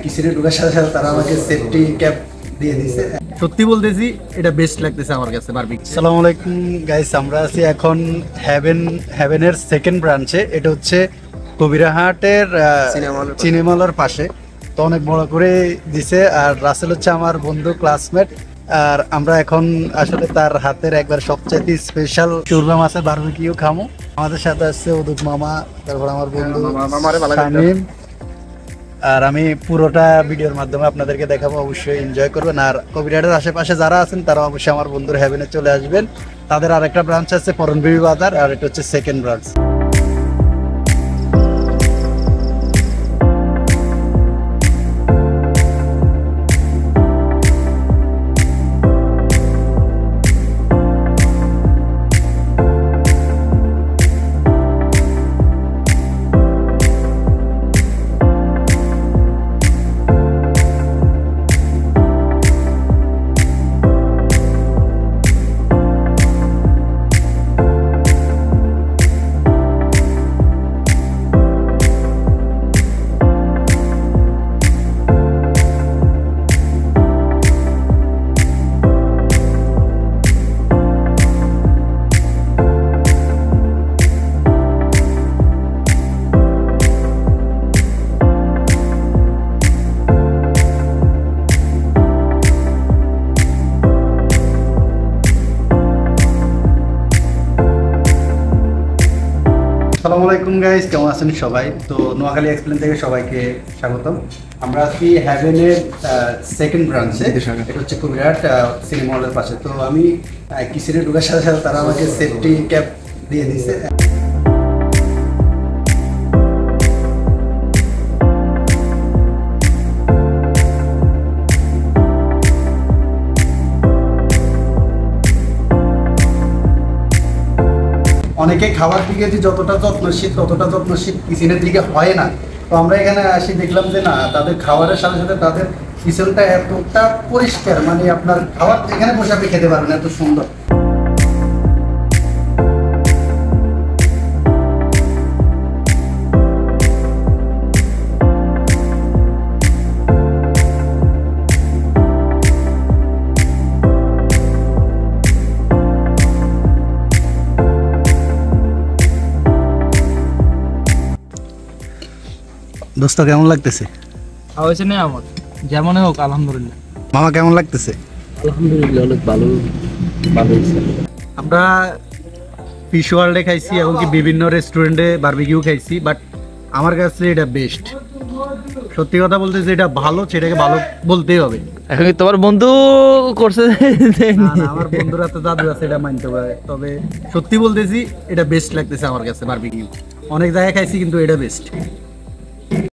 কিচেনে ঢোকার সাথে সাথে তারা আমাকে সেফটি ক্যাপ দিয়ে দিয়েছে। সত্যি বলতেছি এটা বেস্ট লাগতেছে আমার কাছে বারবিকিউ। আসসালামু আলাইকুম গাইস, আমরা আছি এখন হেভেনের সেকেন্ড ব্রাঞ্চে। এটা হচ্ছে কবিরাহাটের সিনেমালার পাশে। তো অনেক বড় করে দিছে। আর রাসেল হচ্ছে আমার বন্ধু, ক্লাসমেট। আর আমরা এখন আসলে তার হাতের একবার সবচাইতে স্পেশাল চুরমা মাছের বারবিকিউ খামো। আমাদের সাথে আসছে উদুক মামা, তারপর আমার বন্ধু শামীম। আর আমি পুরোটা ভিডিওর মাধ্যমে আপনাদেরকে দেখাবো, অবশ্যই এনজয় করবেন। আর কবিরাটের আশেপাশে যারা আছেন তারা অবশ্যই আমার বন্ধুর হেভেনে চলে আসবেন। তাদের আরেকটা ব্রাঞ্চ আছে পরনবিবি বাজার, আর এটা হচ্ছে সেকেন্ড ব্রাঞ্চ। আসসালামু আলাইকুম গাইস, কেমন আছেন সবাই? তো নোয়াখালী এক্সপ্লেন থেকে সবাইকে স্বাগতম। আমরা আছি হেভেনের সেকেন্ড ব্রাঞ্চে। এটা হচ্ছে কবিরাট সিনেমা হলের পাশে। তো আমি কিচেনে ঢোকার সাথে সাথে তারা আমাকে সেফটি ক্যাপ দিয়ে দিয়েছে। অনেকে খাবার দিকে যে যতটা যত্নশীল ততটা যত্নশীল কিচেনের দিকে হয় না। তো আমরা এখানে আসি দেখলাম যে না, তাদের খাবারের সাথে সাথে তাদের কিচেনটা এতটা পরিষ্কার, মানে আপনার খাবার এখানে বসে আপনি খেতে পারবেন, এত সুন্দর। দোস্ত কেমন লাগতেছে? হয়েছে না আমার যেমন হোক, আলহামদুলিল্লাহ। মামা কেমন লাগতেছে? আলহামদুলিল্লাহ অনেক ভালো হয়েছে। আমরা ফিশ ওয়ার্ল্ডে খাইছি, এমনকি বিভিন্ন রেস্টুরেন্টে বারবিকিউ খাইছি, বাট আমার কাছে এটা বেস্ট। সত্যি কথা বলতে যে এটা ভালো, সেটাকে ভালো বলতেই হবে। এখন কি তোমার বন্ধু করছে? আমার বন্ধুরা তো জাদু আছে, এটা মানতে পারে। তবে সত্যি বলতেছি এটা বেস্ট লাগতেছে আমার কাছে বারবিকিউ। অনেক জায়গায় খাইছি কিন্তু এটা বেস্ট।